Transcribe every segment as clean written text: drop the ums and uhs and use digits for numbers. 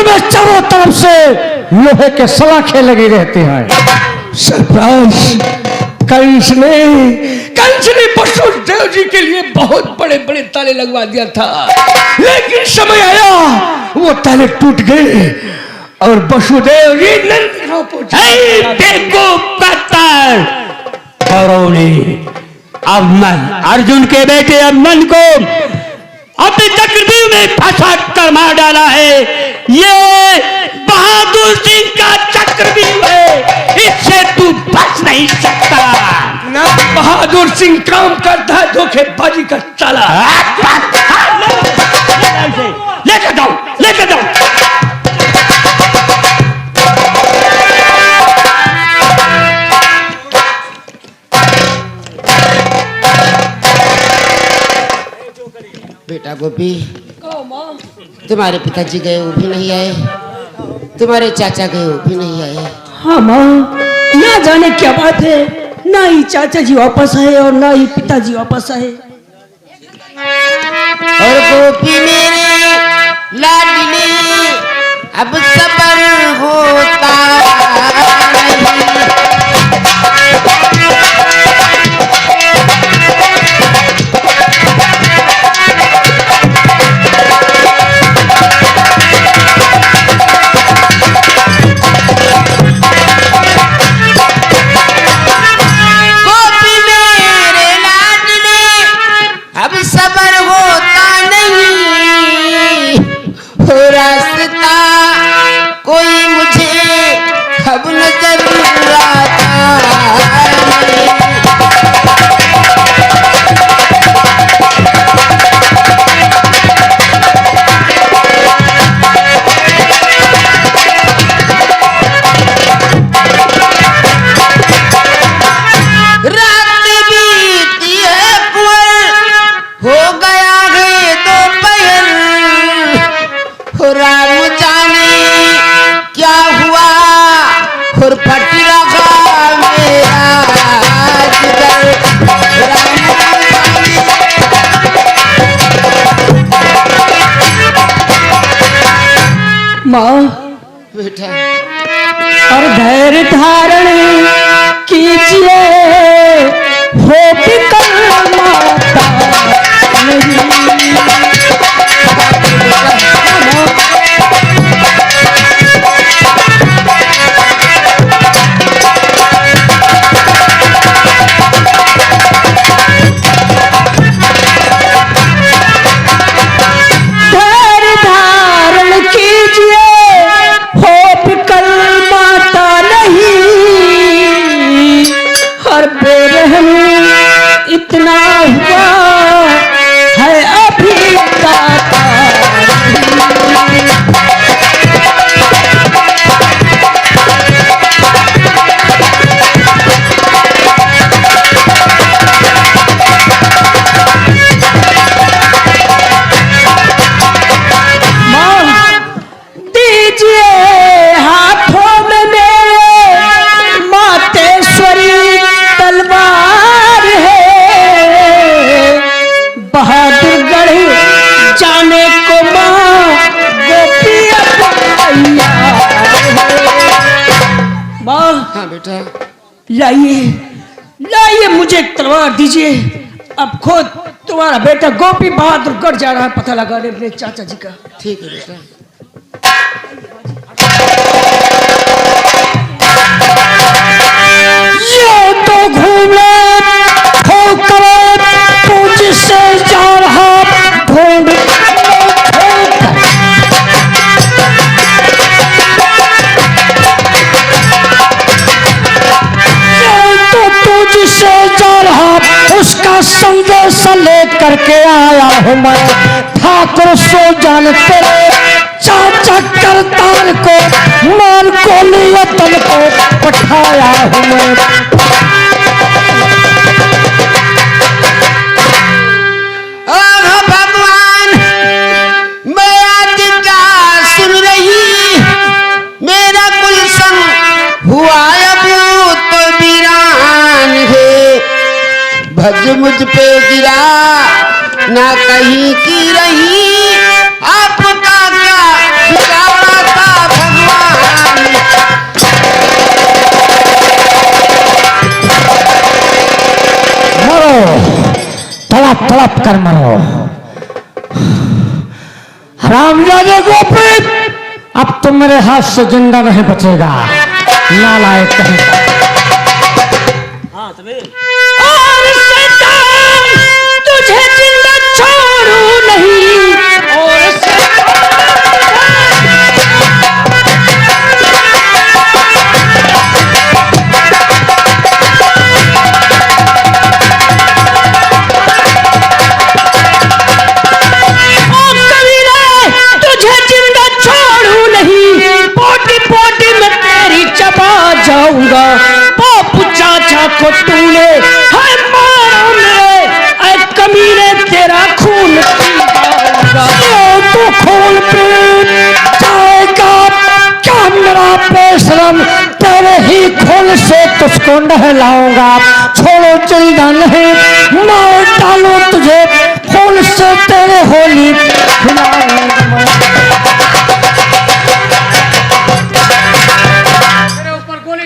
जंगल में चारों तरफ से लोहे के सलाखे लगे रहते हैं। सरप्राइज! कंस ने वसुदेव जी के लिए बहुत बड़े बड़े ताले लगवा दिया था, लेकिन समय आया वो ताले टूट गए और वसुदेव जी अर्जुन के बेटे अभिमन्यु को अपने चक्रव्यूह में फंसा कर मार डाला है। ये बहादुर सिंह का चक्रव्यूह है, इससे तू बच नहीं सकता। ना बहादुर सिंह काम करता है धोखेबाजी का चाला। लेकर जाओ, लेकर जाओ। बेटा गोपी, तुम्हारे पिताजी गए वो भी नहीं आए, तुम्हारे चाचा गए वो भी नहीं आए। हाँ माँ, ना जाने क्या बात है, ना ही चाचा जी वापस आए और ना ही पिताजी वापस आए। और गोपी मेरे लाडली, अब सबर होता बेटा। और धैर्य धारण कीजिए, हो विकल माता नहीं। इतना हुआ है अभी दीजिए हाथों में मेरे मातेश्वरी तलवार है। बहादुरगढ़ जाने को माँ गोपी माँ। हाँ बेटा। लाइए लाइए, मुझे एक तलवार दीजिए। अब खुद तुम्हारा बेटा गोपी बहादुरगढ़ जा रहा है पता लगाने अपने चाचा जी का। ठीक है बेटा। ये तो घूमे तुझसे जा रहा ढूंढ, तो तुझसे जा रहा उसका संदेश लेकर के आया हूँ मैं। ठाकुर सो जान तेरे चाचा करतार को, मान को नियतन को पठाया हूँ मैं। भगवान मैं क्या सुन रही, मेरा कुल संग हुआ अब तो वीरान है। भज मुझ पे गिरा ना कहीं की रही, आपका क्या ठिकाना था। तड़प कर मरो। हरामजादे गोपी, अब तुम मेरे हाथ से जिंदा नहीं बचेगा, नालायक कहीं का। और शैतान, तुझे जिंदा छोड़ू नहीं। और जाऊंगा बापू चाचा को तूने है मारा मेरे, ऐ कमीने तेरा खून पीऊंगा। तो खून पी जाएगा क्या मेरा बेशरम, तेरे ही खून से तुझको नहलाऊंगा। छोड़ो जिंदा नहीं, मार डालो तुझे, खून से तेरे होली खिलाऊंगा।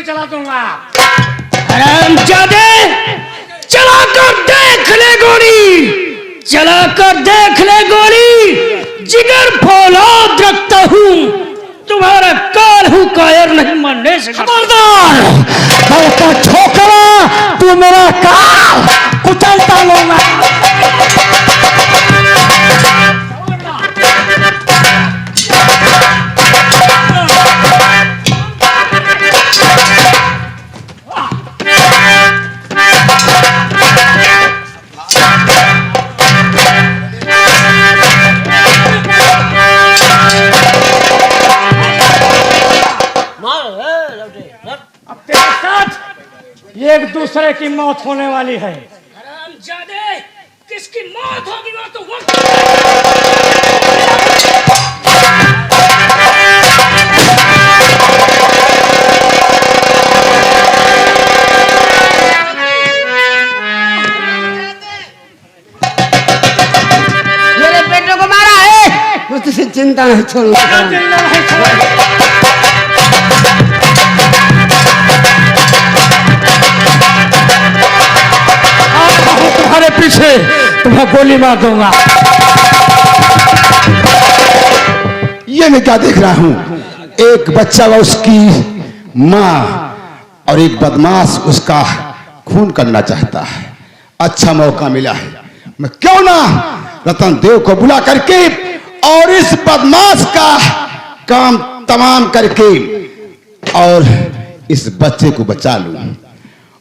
चला दूंगा। हरामजादे, चलाकर देख ले गोली, चलाकर देख ले गोली। जिगर फौलाद रखता हूँ, तुम्हारा काल हूँ कायर नहीं मानने से। खबरदार, मैं छोकरा, तू मेरा काल कुचलता लूंगा। एक दूसरे की मौत होने वाली है। हरामजादे, किसकी मौत होगी वो तो वक्त। मेरे बेटे को मारा है, मैं तुझे चिंता नहीं छोड़ूंगा। तुम्हारे पीछे तुम्हें गोली मार दूंगा। ये मैं क्या देख रहा हूं, एक बच्चा व उसकी माँ और एक बदमाश उसका खून करना चाहता है। अच्छा मौका मिला है, मैं क्यों ना रतन देव को बुला करके और इस बदमाश का काम तमाम करके और इस बच्चे को बचा लूं।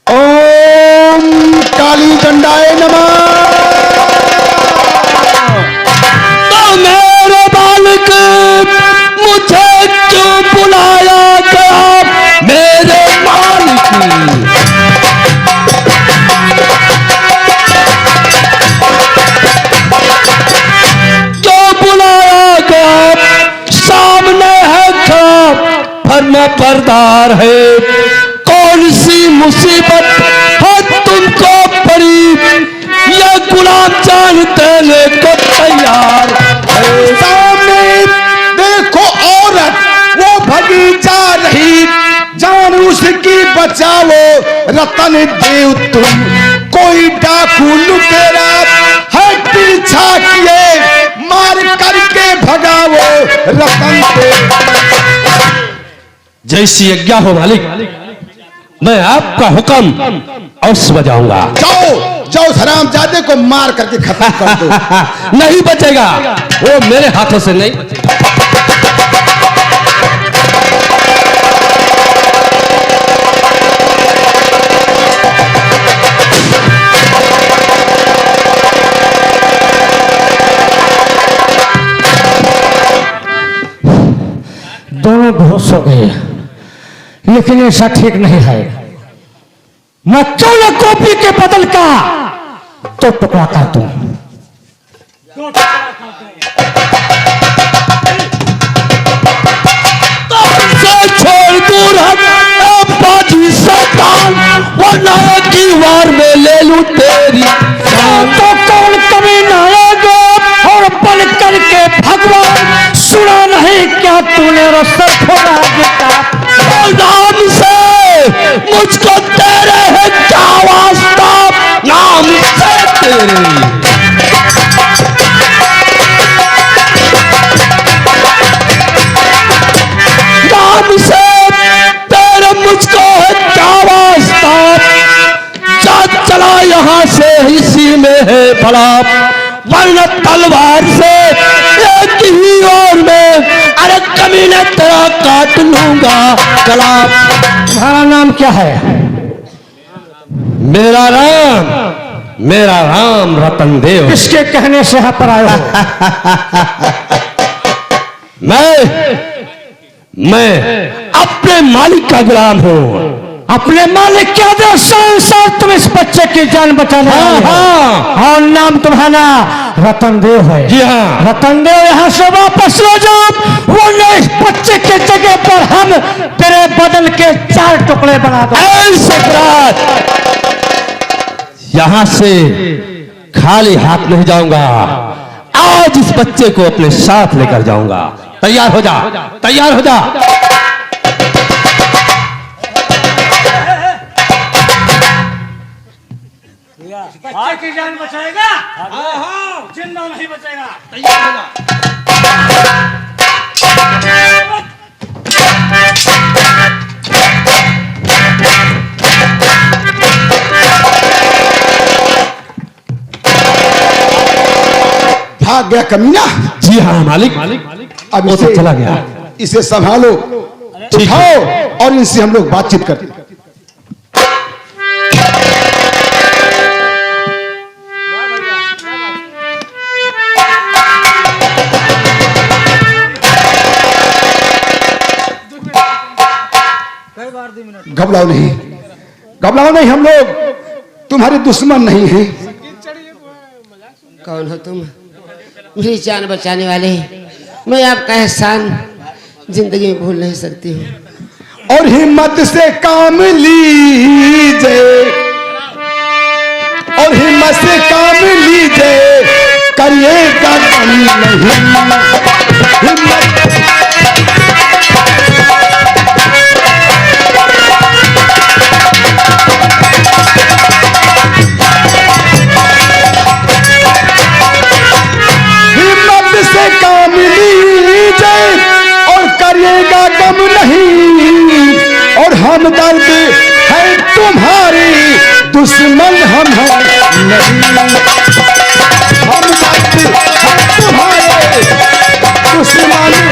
ओम काली डंडाए नमः। तो मेरे बालक, मुझे क्यों बुलाया गया मेरे मालिक? क्यों बुलाया गया? सामने है खाब, फरमा बरदार है। कौन सी मुसीबत है तुमको पड़ी, ये गुलाम जान देने को तैयार है। सामने देखो औरत, वो भगी जा रही, जान उसकी बचाओ रतन देव तुम। कोई डाकू लुटेरा है पीछा किए, मार करके भगाओ रतन देव। जैसी आज्ञा हो मालिक, मैं आपका हुक्म अवश्य बजाऊंगा। जाओ जाओ, हरामजादे को मार करके खत्म कर दो। नहीं बचेगा, वो मेरे हाथों से नहीं बचेगा। दोनों बेहोश हो गए, लेकिन ऐसा ठीक नहीं है। मैं क्यों न कॉपी के बदल का तो टुकड़ा कर दूं। छोड़ दूर हट बाजी शैतान, वरना की वार में ले लूं तेरी जान। तो कौन कभी न आएगा और बन करके भगवान, सुना नहीं क्या तूने रस्ता फोड़ा बेटा। नाम से मुझको तेरे है क्या वास्ता, नाम से तेरे चला, वरना तलवार से एक ही ओर में अरे कमीने तेरा काट लूंगा। चला। तुम्हारा नाम क्या है? मेरा राम रतन देव। किसके कहने से यहाँ पर आए हो? मैं अपने मालिक का गुलाम हूँ। अपने मालिक क्या दे संसार तुम इस बच्चे की जान बचाने आए हो? हाँ। और नाम तुम्हारा रतन देव है? जी हाँ। रतन देव, यहाँ से वापस लो जाओ, वरना इस बच्चे के जगह पर हम तेरे बदन के 4 टुकड़े बना दो। यहाँ से खाली हाथ नहीं जाऊंगा। आज इस बच्चे को अपने साथ लेकर जाऊंगा। तैयार हो जा, तैयार हो जा। बच्चे की जान बचाएगा? हाँ, जिंदा नहीं बचेगा। तैयार हो जा। भाग गया कमीना। जी हाँ मालिक। अब वो तो चला गया। इसे संभालो, उठाओ और इनसे हम लोग बातचीत करते। घबराओ नहीं, घबराओ नहीं, हम लोग तुम्हारे दुश्मन नहीं हैं। कौन हो तुम? मेरी जान बचाने वाले। मैं आपका एहसान जिंदगी में भूल नहीं सकती हूँ। और हिम्मत से काम लीजिए, और हिम्मत से काम लीजिए, करिएगा कम नहीं। हिम्मत से काम लीजिए और करिएगा गम नहीं। और हम दर्द है तुम्हारी, दुश्मन हम हैं नहीं। हम दर्द है तुम्हारे, दुश्मन हम नहीं।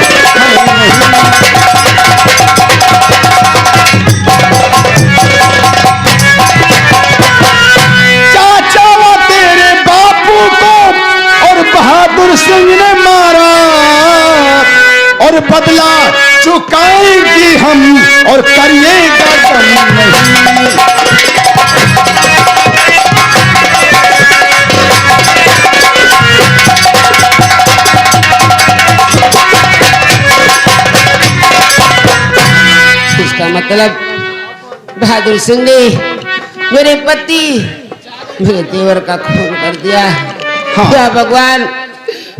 चाचा वो तेरे बापू को और बहादुर सिंह ने मारा, और बदला चुकाएंगे हम और करिएगा गम नहीं। इसका मतलब बहादुर सिंह ने मेरे पति, मेरे देवर का खून कर दिया। हाँ। क्या भगवान,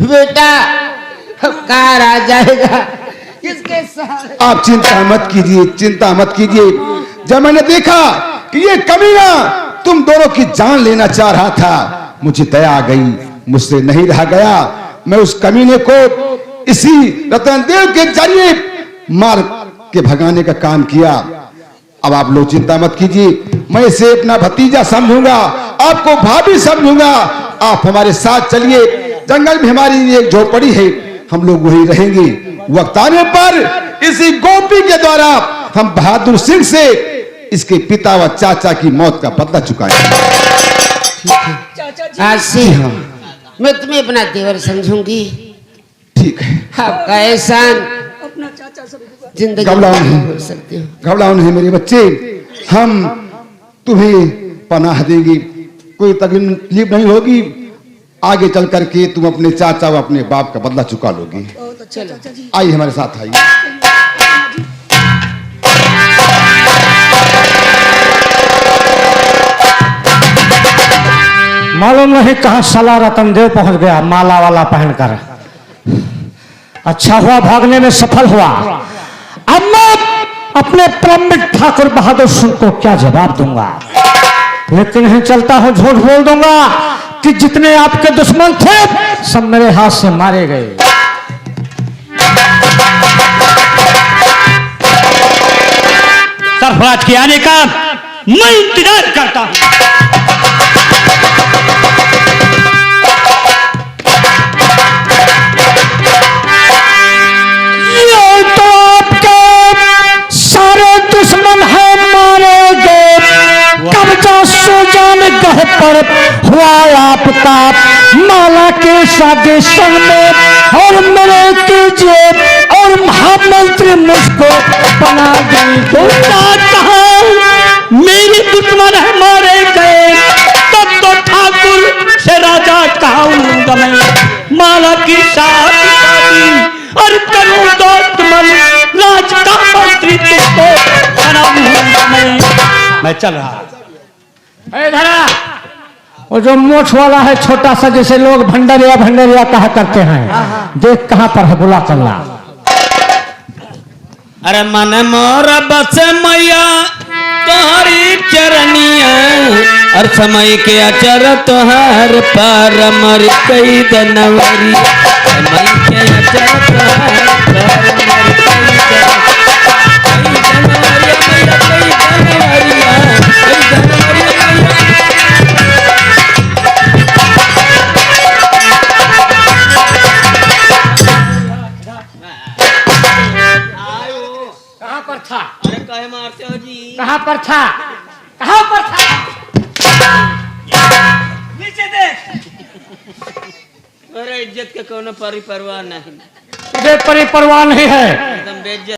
बेटा कार आ जाएगा किसके साथ? आप चिंता मत कीजिए, चिंता मत कीजिए। जब मैंने देखा कि ये कमीना तुम दोनों की जान लेना चाह रहा था, मुझे दया आ गई, मुझसे नहीं रहा गया। मैं उस कमीने को इसी रतनदेव के जरिए मार के भगाने का काम किया। अब आप लोग चिंता मत कीजिए, मैं इसे अपना भतीजा समझूंगा, आपको भाभी समझूंगा। आप हमारे साथ चलिए, जंगल में हमारी एक झोपड़ी है, हम लोग वहीं रहेंगे। वक्त आने पर इसी गोपी के द्वारा हम बहादुर सिंह से इसके पिता व चाचा की मौत का बदला चुकाएंगे। आज से मैं तुम्हें अपना देवर समझूंगी। ठीक है, आपका एहसान जिंदगी घबराओ में नहीं। नहीं भूल सकती हूँ। घबराओ नहीं मेरे बच्चे, हम तुम्हें पनाह देंगे, कोई तकलीफ नहीं होगी। आगे चल करके तुम अपने चाचा व अपने बाप का बदला चुका लोगी। आइए हमारे साथ आइए। मालूम नहीं कहां साला रतनदेव पहुंच गया माला वाला पहनकर। अच्छा हुआ भागने में सफल हुआ। अब मैं अपने प्रमित ठाकुर बहादुर सिंह को क्या जवाब दूंगा? लेकिन नहीं चलता हूं, झूठ बोल दूंगा कि जितने आपके दुश्मन थे सब मेरे हाथ से मारे गए। सरफराज के आने का मैं इंतजार करता हूं। पर हुआ आपका माला के सादे संग में और मेरे कीजिए और महामंत्री मुझको बना गई। तो कहा मेरे दुश्मन है मारे गए, तब तो ठाकुर से राजा कहूंगा मैं, माला की शादी और करूं दोस्त मन, राज का मंत्री तुझको बनाऊंगा मैं चल रहा। वो जो मोछ वाला है छोटा सा, जैसे लोग भंडरिया भंडरिया कहा करते हैं, देख कहां पर है, बुला चलना। अरे मन मोर बस मैया तुम्हारी चरनिया, और समय के अचर तुहार पार मर कई दनवरी, समय के अचर तुहार पार मर कई कहां पर था? अरे काहे मारते हो जी? कहां पर था? कहां पर था? नीचे देख। अरे इज्जत के कोनो परवाह नहीं, तुझे परवाह नहीं है। एकदम बेइज्जत।